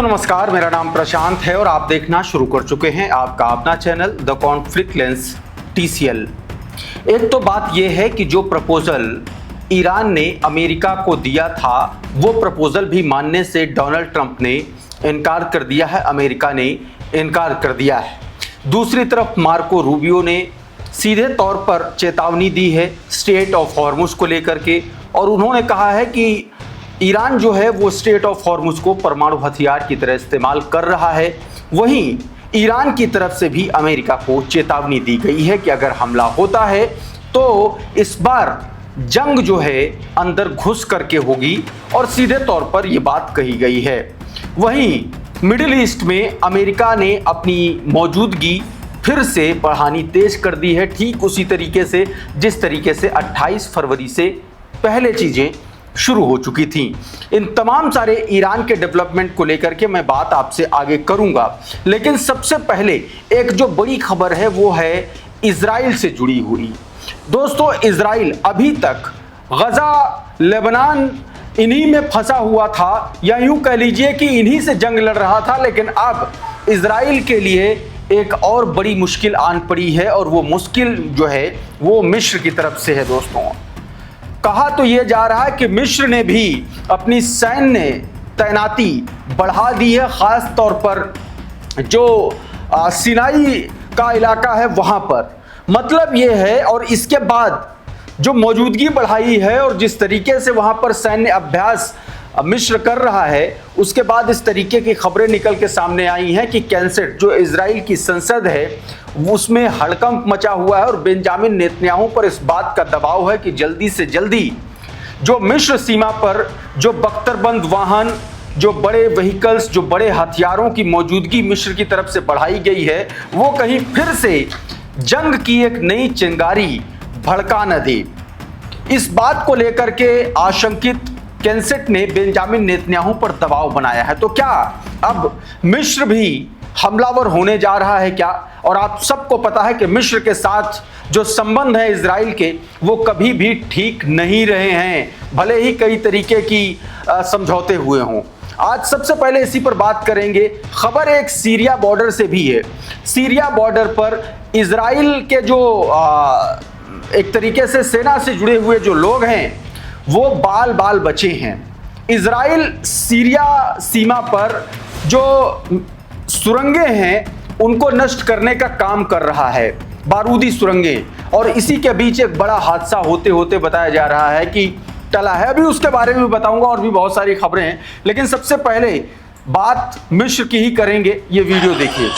नमस्कार, मेरा नाम प्रशांत है और आप देखना शुरू कर चुके हैं आपका अपना channel the conflict lens TCL। एक तो बात यह है कि जो प्रपोजल ईरान ने अमेरिका को दिया था वो प्रपोजल भी मानने से डोनाल्ड ट्रंप ने इनकार कर दिया है, अमेरिका ने इनकार कर दिया है। दूसरी तरफ मार्को रूबियो ने सीधे तौर पर चेतावनी दी है स्टेट ऑफ हॉर्मुज को लेकर के, और उन्होंने कहा है कि ईरान जो है वो स्टेट ऑफ हॉर्मुज को परमाणु हथियार की तरह इस्तेमाल कर रहा है। वहीं ईरान की तरफ से भी अमेरिका को चेतावनी दी गई है कि अगर हमला होता है तो इस बार जंग जो है अंदर घुस करके होगी, और सीधे तौर पर यह बात कही गई है। वहीं मिडिल ईस्ट में अमेरिका ने अपनी मौजूदगी फिर से बढ़ानी तेज कर दी है, ठीक उसी तरीके से जिस तरीके से 28 फरवरी से पहले चीजें शुरू हो चुकी थी। इन तमाम सारे ईरान के डेवलपमेंट को लेकर के मैं बात आपसे आगे करूंगा, लेकिन सबसे पहले एक जो बड़ी खबर है वो है इजराइल से जुड़ी हुई। दोस्तों, इजराइल अभी तक गजा, लेबनान इन्हीं में फंसा हुआ था, या यूं कह लीजिए कि इन्हीं से जंग लड़ रहा था, लेकिन अब इजराइल के लिए एक और बड़ी मुश्किल आन पड़ी है, और वो मुश्किल जो है वो मिस्र की तरफ से है। दोस्तों, कहा तो यह जा रहा है कि मिस्र ने भी अपनी सैन्य तैनाती बढ़ा दी है, खास तौर पर जो सिनाई का इलाका है वहां पर। मतलब यह है, और इसके बाद जो मौजूदगी बढ़ाई है और जिस तरीके से वहां पर सैन्य अभ्यास मिस्र कर रहा है, उसके बाद इस तरीके की खबरें निकल के सामने आई हैं कि कैंसेट जो इजराइल की संसद है उसमें हड़कंप मचा हुआ है, और बेंजामिन नेतन्याहू पर इस बात का दबाव है कि जल्दी से जल्दी जो मिस्र सीमा पर जो बख्तरबंद वाहन, जो बड़े व्हीकल्स, जो बड़े हथियारों की मौजूदगी मिस्र की तरफ से बढ़ाई गई है, वो कहीं फिर से जंग की एक नई चिंगारी भड़का न दे। इस बात को लेकर के आशंकित कैंसेट ने बेंजामिन नेतन्याहू पर दबाव बनाया है। तो क्या अब मिस्र भी हमलावर होने जा रहा है क्या? और आप सबको पता है कि मिस्र के साथ जो संबंध है इजराइल के वो कभी भी ठीक नहीं रहे हैं, भले ही कई तरीके की समझौते हुए हों। आज सबसे पहले इसी पर बात करेंगे। खबर एक सीरिया बॉर्डर से भी है। सीरिया बॉर्डर पर इजराइल के जो एक तरीके से सेना से जुड़े हुए जो लोग हैं वो बाल बाल बचे हैं। इजराइल सीरिया सीमा पर जो सुरंगें हैं उनको नष्ट करने का काम कर रहा है, बारूदी सुरंगें, और इसी के बीच एक बड़ा हादसा होते होते बताया जा रहा है कि टला है। अभी उसके बारे में बताऊंगा, और भी बहुत सारी खबरें हैं, लेकिन सबसे पहले बात मिस्र की ही करेंगे। ये वीडियो देखिए,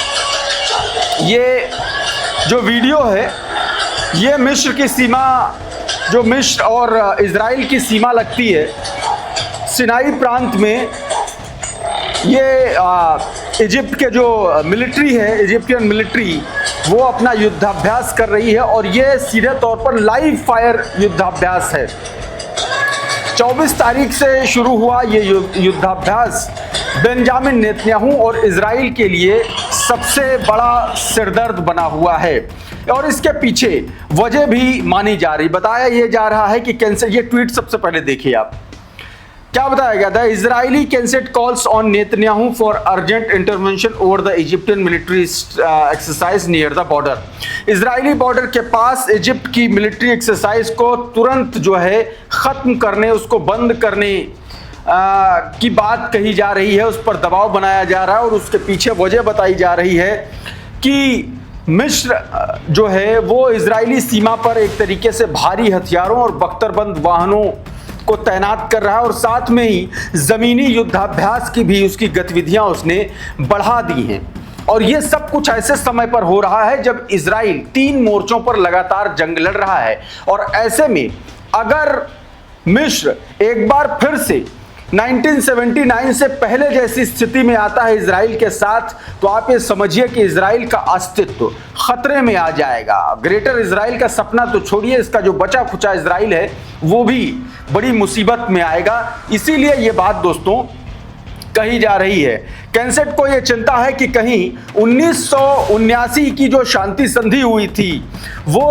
ये जो वीडियो है ये मिस्र की सीमा, जो मिस्र और इजराइल की सीमा लगती है सिनाई प्रांत में, ये इजिप्ट के जो मिलिट्री है, इजिप्टियन मिलिट्री, वो अपना युद्धाभ्यास कर रही है, और ये सीधे तौर पर लाइव फायर युद्धाभ्यास है। 24 तारीख से शुरू हुआ ये युद्धाभ्यास बेंजामिन नेतन्याहू और इजराइल के लिए सबसे बड़ा सिरदर्द बना हुआ है, और इसके पीछे वजह भी मानी जा रही। बताया यह जा रहा है कि कैंसर, ये ट्वीट सबसे पहले देखिए आप, क्या बताया गया था। Israeli Knesset calls on Netanyahu for urgent intervention over the Egyptian military exercise near the border. Israeli border के पास इजिप्ट की मिलिट्री एक्सरसाइज को तुरंत जो है खत्म करने, उसको बंद करने की बात कही जा रही है, उस पर दबाव बनाया जा रहा है, और उसके पीछे वजह बताई जा रही है कि मिस्र जो है वो इजरायली सीमा पर एक तरीके से भारी हथियारों और बख्तरबंद वाहनों को तैनात कर रहा है, और साथ में ही जमीनी युद्धाभ्यास की भी उसकी गतिविधियां उसने बढ़ा दी हैं। और ये सब कुछ ऐसे समय पर हो रहा है जब इजराइल 3 मोर्चों पर लगातार जंग लड़ रहा है, और ऐसे में अगर मिस्र एक बार फिर से 1979 से पहले जैसी स्थिति में आता है इजराइल के साथ, तो आप ये समझिए कि इजराइल का अस्तित्व खतरे में आ जाएगा। ग्रेटर इजराइल का सपना तो छोड़िए, इसका जो बचा खुचा इजराइल है वो भी बड़ी मुसीबत में आएगा। इसीलिए ये बात दोस्तों कही जा रही है। कैंसेट को यह चिंता है कि कहीं 1979 की जो शांति संधि हुई थी वो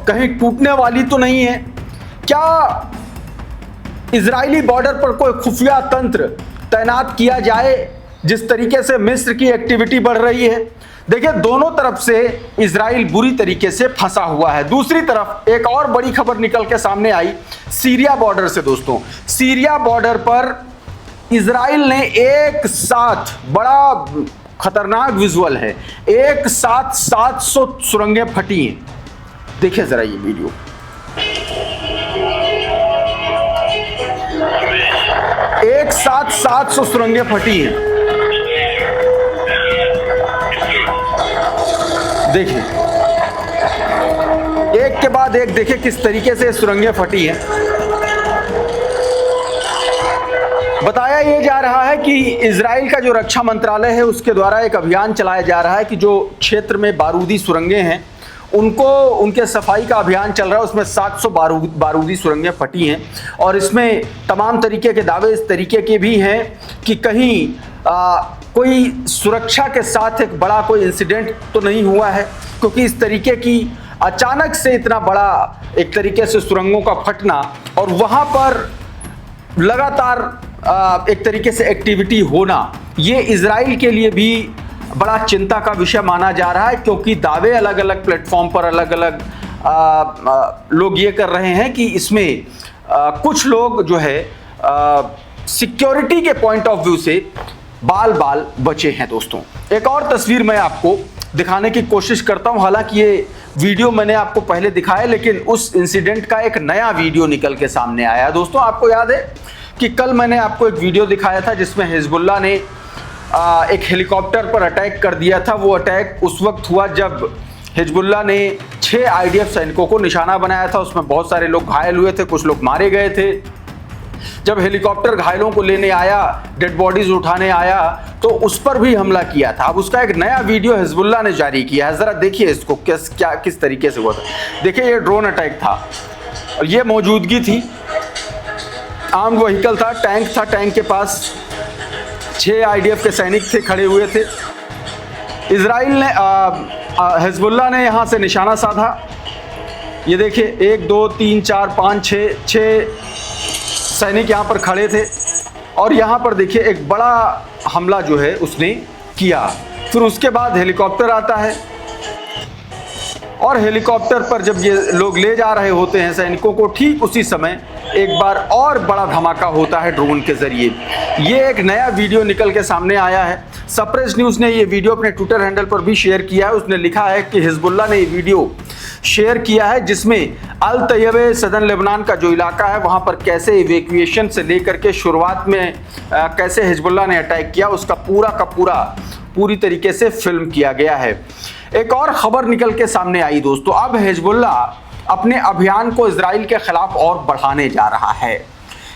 कहीं टूटने वाली तो नहीं है क्या? इजरायली बॉर्डर पर कोई खुफिया तंत्र तैनात किया जाए जिस तरीके से मिस्र की एक्टिविटी बढ़ रही है, देखिए दोनों तरफ से इजराइल बुरी तरीके से फंसा हुआ है। दूसरी तरफ एक और बड़ी खबर निकल के सामने आई सीरिया बॉर्डर से दोस्तों। सीरिया बॉर्डर पर इजराइल ने एक साथ, बड़ा खतरनाक विजुअल है, एक साथ 700 सुरंगें फटी हैं। देखिए जरा ये वीडियो, एक साथ 700 सुरंगें फटी हैं। देखिए एक के बाद एक, देखिए किस तरीके से सुरंगें फटी हैं। बताया यह जा रहा है कि इजराइल का जो रक्षा मंत्रालय है उसके द्वारा एक अभियान चलाया जा रहा है कि जो क्षेत्र में बारूदी सुरंगें हैं उनको, उनके सफाई का अभियान चल रहा है। उसमें 700 बारूदी सुरंगें फटी हैं और इसमें तमाम तरीके के दावे इस तरीके के भी हैं कि कहीं कोई सुरक्षा के साथ एक बड़ा कोई इंसिडेंट तो नहीं हुआ है, क्योंकि इस तरीके की अचानक से इतना बड़ा एक तरीके से सुरंगों का फटना और वहाँ पर लगातार एक तरीके से एक्टिविटी होना, ये इजराइल के लिए भी बड़ा चिंता का विषय माना जा रहा है। क्योंकि दावे अलग अलग प्लेटफॉर्म पर अलग अलग लोग ये कर रहे हैं कि इसमें कुछ लोग जो है सिक्योरिटी के पॉइंट ऑफ व्यू से बाल बचे हैं। दोस्तों एक और तस्वीर मैं आपको दिखाने की कोशिश करता हूं। हालांकि ये वीडियो मैंने आपको पहले दिखाया, लेकिन उस इंसिडेंट का एक नया वीडियो निकल के सामने आया। दोस्तों आपको याद है कि कल मैंने आपको एक वीडियो दिखाया था जिसमें हिजबुल्लाह ने एक हेलीकॉप्टर पर अटैक कर दिया था। वो अटैक उस वक्त हुआ जब हिजबुल्लाह ने 6 IDF सैनिकों को निशाना बनाया था। उसमें बहुत सारे लोग घायल हुए थे, कुछ लोग मारे गए थे। जब हेलीकॉप्टर घायलों को लेने आया, डेड बॉडीज उठाने आया, तो उस पर भी हमला किया था। अब उसका एक नया वीडियो हिजबुल्लाह ने जारी किया है। जरा देखिए इसको किस तरीके से हुआ था। देखिए ये ड्रोन अटैक था और ये मौजूदगी थी, आर्म्ड व्हीकल था, टैंक था, टैंक के पास 6 IDF के सैनिक थे, खड़े हुए थे। इजराइल ने हिजबुल्लाह ने यहाँ से निशाना साधा। ये देखिए 1 2 3 4 5 6 सैनिक यहाँ पर खड़े थे और यहाँ पर देखिए एक बड़ा हमला जो है उसने किया। फिर उसके बाद हेलीकॉप्टर आता है और हेलीकॉप्टर पर जब ये लोग ले जा रहे होते हैं सैनिकों को, ठीक उसी समय एक बार और बड़ा धमाका होता है ड्रोन के जरिए। ये एक नया वीडियो निकल के सामने आया है। सप्रेस न्यूज़ ने ये वीडियो अपने ट्विटर हैंडल पर भी शेयर किया है। उसने लिखा है कि हिजबुल्लाह ने ये वीडियो शेयर किया है जिसमें अल तैयब सदन लेबनान का जो इलाका है वहाँ पर कैसे इवैक्यूएशन से लेकर के शुरुआत में कैसे हिजबुल्लाह ने अटैक किया, उसका पूरी तरीके से फिल्म किया गया है। एक और खबर निकल के सामने आई दोस्तों। अब हिजबुल्लाह अपने अभियान को इजराइल के खिलाफ और बढ़ाने जा रहा है।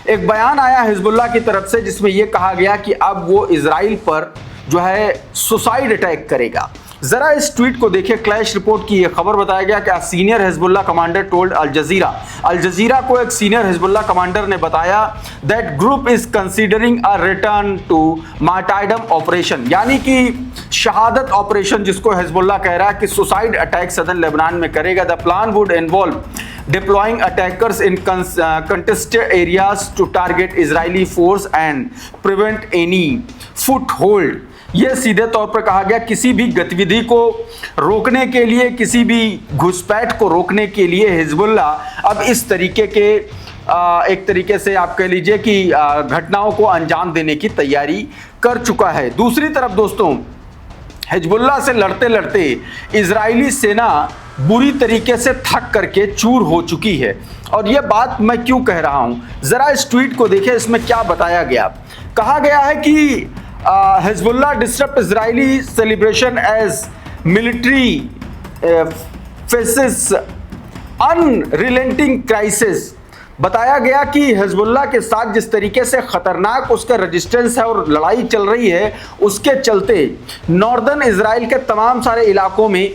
एक बयान आया हिजबुल्लाह की तरफ से जिसमें यह कहा गया कि अब वो इजराइल पर जो है सुसाइड अटैक करेगा। जरा इस ट्वीट को देखिए। क्लैश रिपोर्ट की यह खबर बताया गया कि senior Hezbollah commander told Al Jazeera को एक सीनियर हिजबुल्लाह कमांडर ने बताया that group is considering a return to martyrdom operation, यानी कि शहादत ऑपरेशन, जिसको हिजबुल्लाह कह रहा है कि सुसाइड अटैक सदन लेबनान में करेगा। The plan would involve deploying attackers in contested areas to target Israeli force and prevent any foothold। ये सीधे तौर पर कहा गया किसी भी गतिविधि को रोकने के लिए, किसी भी घुसपैठ को रोकने के लिए हिजबुल्लाह अब इस तरीके के एक तरीके से आप कह लीजिए कि घटनाओं को अंजाम देने की तैयारी कर चुका है। दूसरी तरफ दोस्तों हिजबुल्लाह से लड़ते लड़ते इजरायली सेना बुरी तरीके से थक करके चूर हो चुकी है। और यह बात मैं क्यों कह रहा हूं, जरा इस ट्वीट को देखिए। इसमें क्या बताया गया, कहा गया है कि Hezbollah disturb Israeli celebration as military faces unrelenting crisis. बताया गया कि हिजबुल्लाह के साथ जिस तरीके से खतरनाक उसका रेजिस्टेंस है और लड़ाई चल रही है, उसके चलते नॉर्दर्न इजराइल के तमाम सारे इलाकों में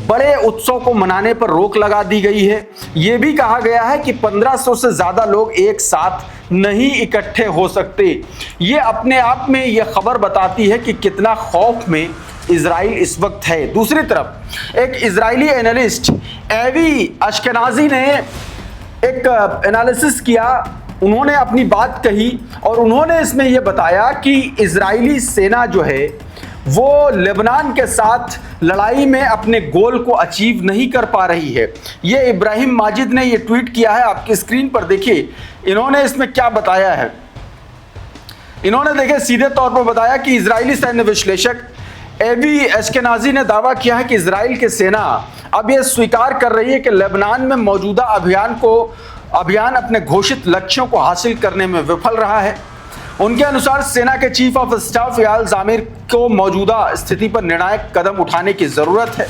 बड़े उत्सव को मनाने पर रोक लगा दी गई है। यह भी कहा गया है कि 1500 से ज्यादा लोग एक साथ नहीं इकट्ठे हो सकते। ये अपने आप में यह खबर बताती है कि कितना खौफ में इजराइल इस वक्त है। दूसरी तरफ एक इजरायली एनालिस्ट एवी अश्केनाजी ने एक एनालिसिस किया उन्होंने अपनी बात कही और उन्होंने इसमें यह बताया कि इजरायली सेना जो है वो लेबनान के साथ लड़ाई में अपने गोल को अचीव नहीं कर पा रही है। ये इब्राहिम माजिद ने ये ट्वीट किया है, आपकी स्क्रीन पर देखिए इन्होंने इसमें क्या बताया है। इन्होंने देखिए सीधे तौर पर बताया कि इजरायली सैन्य विश्लेषक एवी एश्केनाजी ने दावा किया है कि इजराइल की सेना अब यह स्वीकार कर रही है कि लेबनान में मौजूदा अभियान अपने घोषित लक्ष्यों को हासिल करने में विफल रहा है। उनके अनुसार सेना के चीफ ऑफ स्टाफ याल जामिर को मौजूदा स्थिति पर निर्णायक कदम उठाने की जरूरत है।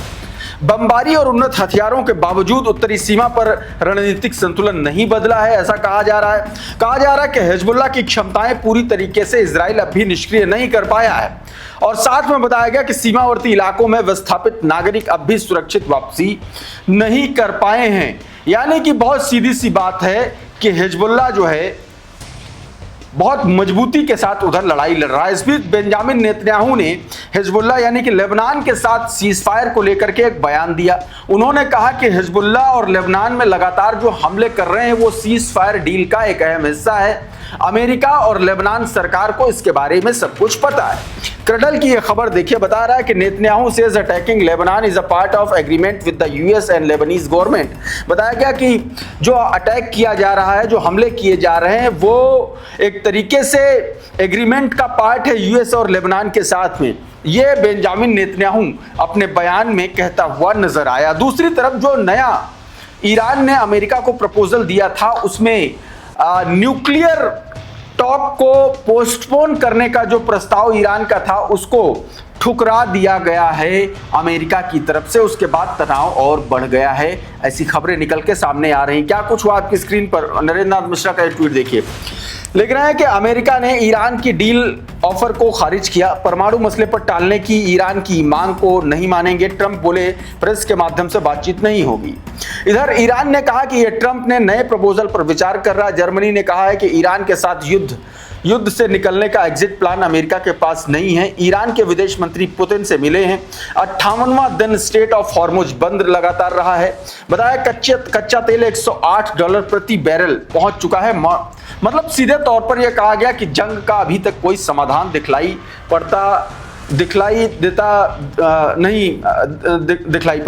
बमबारी और उन्नत हथियारों के बावजूद उत्तरी सीमा पर रणनीतिक संतुलन नहीं बदला है, ऐसा कहा जा रहा है कि हिजबुल्लाह की क्षमताएं पूरी तरीके से इजराइल अब भी निष्क्रिय नहीं कर पाया है। और साथ में बताया गया कि सीमावर्ती इलाकों में विस्थापित नागरिक अब भी सुरक्षित वापसी नहीं कर पाए हैं। यानी कि बहुत सीधी सी बात है कि हिजबुल्लाह जो है बहुत मजबूती के साथ उधर लड़ाई लड़ रहा है। इस बीच बेंजामिन नेतन्याहू ने हिजबुल्लाह यानी कि लेबनान के साथ सीजफायर को लेकर के एक बयान दिया। उन्होंने कहा कि हिजबुल्लाह और लेबनान में लगातार जो हमले कर रहे हैं वो सीजफायर डील का एक अहम हिस्सा है। अमेरिका और लेबनान सरकार को इसके बारे में सब कुछ पता है। क्रडल की यह खबर देखिए, बता रहा है कि Netanyahu says attacking Lebanon is a part of agreement with the US and Lebanese government. बताया गया कि जो अटैक किया जा रहा है, जो हमले किए जा रहे हैं, वो एक तरीके से एग्रीमेंट का पार्ट है यूएस और लेबनान के साथ में। ये बेंजामिन नेतन्याहू अपने बयान में कहता हुआ नजर आया। दूसरी तरफ जो नया ईरान ने अमेरिका को प्रपोजल दिया था उसमें न्यूक्लियर टॉक को पोस्टपोन करने का जो प्रस्ताव ईरान का था उसको ठुकरा दिया गया है अमेरिका की तरफ से। उसके बाद तनाव और बढ़ गया है, ऐसी खबरें निकल के सामने आ रही हैं। क्या कुछ हुआ आपकी स्क्रीन पर नरेंद्र नाथ मिश्रा का ट्वीट देखिए। लिख रहे हैं कि अमेरिका ने ईरान की डील ऑफर को खारिज किया, परमाणु मसले पर टालने की ईरान की मांग को नहीं मानेंगे। ट्रंप बोले प्रेस के माध्यम से बातचीत नहीं होगी। इधर ईरान ने कहा कि यह ट्रंप ने नए प्रपोजल पर विचार कर रहा है। जर्मनी ने कहा है कि ईरान के साथ युद्ध से निकलने का एग्जिट प्लान अमेरिका के पास नहीं है। ईरान के विदेश मंत्री पुतिन से मिले हैं। 58वां दिन स्ट्रेट ऑफ हॉर्मुज बंद लगातार रहा है। बताया कच्चा तेल $108 प्रति बैरल पहुंच चुका है। मतलब सीधे तौर पर यह कहा गया कि जंग का अभी तक कोई समाधान दिखलाई पड़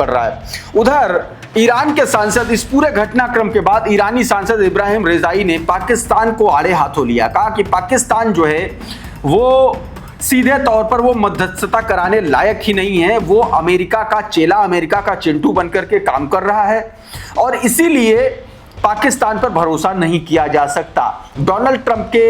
रहा है। उधर ईरान के सांसद, इस पूरे घटनाक्रम के बाद ईरानी सांसद इब्राहिम रेजाई ने पाकिस्तान को आड़े हाथों लिया। कहा कि पाकिस्तान जो है वो सीधे तौर पर वो मध्यस्थता कराने लायक ही नहीं है। वो अमेरिका का चेला, अमेरिका का चिंटू बनकर के काम कर रहा है और इसीलिए पाकिस्तान पर भरोसा नहीं किया जा सकता। डोनाल्ड ट्रंप के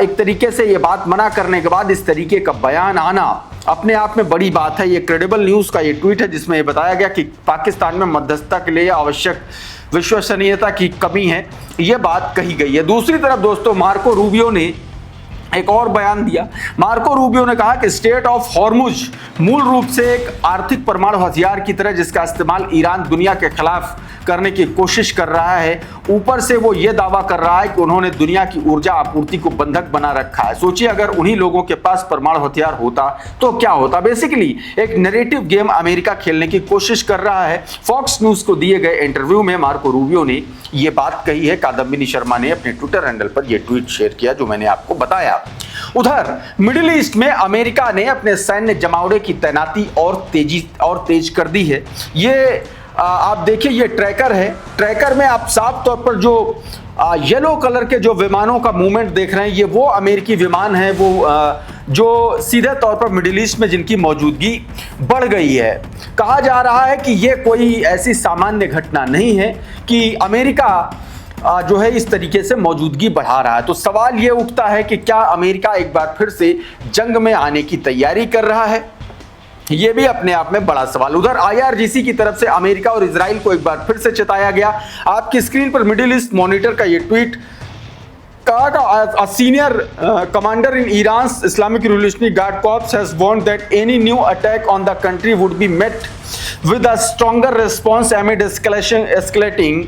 एक तरीके से ये बात मना करने के बाद इस तरीके का बयान आना अपने आप में बड़ी बात है। ये क्रेडिबल न्यूज़ का ये ट्वीट है जिसमें ये बताया गया कि पाकिस्तान में मध्यस्थता के लिए आवश्यक विश्वसनीयता की कमी है, ये बात कही गई है। दूसरी तरफ दोस्तों मार्को रूबियो ने एक और बयान दिया। मार्को रूबियो ने कहा कि स्टेट ऑफ हॉर्मुज मूल रूप से एक आर्थिक परमाणु हथियार की तरह जिसका इस्तेमाल ईरान दुनिया के खिलाफ करने की कोशिश कर रहा है। ऊपर से वो ये दावा कर रहा है कि उन्होंने दुनिया की ऊर्जा आपूर्ति को बंधक बना रखा है। सोचिए अगर उन्हीं लोगों के पास परमाणु हथियार होता तो क्या होता। बेसिकली एक नैरेटिव गेम अमेरिका खेलने की कोशिश कर रहा है। फॉक्स न्यूज को दिए गए इंटरव्यू में मार्को रूबियो ने ये बात कही है। कादम्बिनी शर्मा ने अपने ट्विटर हैंडल पर यह ट्वीट शेयर किया जो मैंने आपको बताया। उधर मिडिल ईस्ट में अमेरिका ने अपने सैन्य जमावड़े की तैनाती और तेज कर दी है। ये आप देखिए, ये ट्रैकर है। ट्रैकर में आप साफ तौर पर जो येलो कलर के जो विमानों का मूवमेंट देख रहे हैं, ये वो अमेरिकी विमान है वो जो सीधे तौर पर मिडिल ईस्ट में जिनकी मौजूदगी बढ़ गई है। कहा जा रहा है कि ये कोई ऐसी सामान्य घटना नहीं है कि अमेरिका जो है इस तरीके से मौजूदगी बढ़ा रहा है। तो सवाल ये उठता है कि क्या अमेरिका एक बार फिर से जंग में आने की तैयारी कर रहा है? ये भी अपने आप में बड़ा सवाल। उधर IRGC की तरफ से अमेरिका और इजराइल को एक बार फिर से चेताया गया। आपकी स्क्रीन पर मिडिल ईस्ट मॉनिटर का ये ट्वीट। कहा senior commander in Iran Islamic Revolutionary Guard Corps has warned that any new attack on the country would be met with a stronger response amid escalating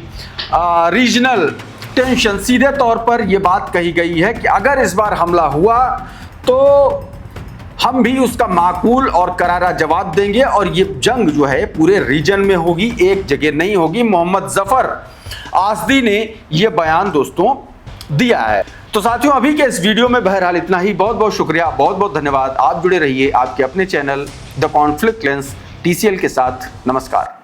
regional tension. सीधे तौर पर यह बात कही गई है कि अगर इस बार हमला हुआ तो हम भी उसका माकूल और करारा जवाब देंगे और ये जंग जो है पूरे रीजन में होगी, एक जगह नहीं होगी। मोहम्मद जफर आसदी ने यह बयान दोस्तों दिया है। तो साथियों, अभी के इस वीडियो में बहरहाल इतना ही। बहुत बहुत शुक्रिया, बहुत बहुत धन्यवाद। आप जुड़े रहिए आपके अपने channel the conflict lens TCL के साथ। नमस्कार।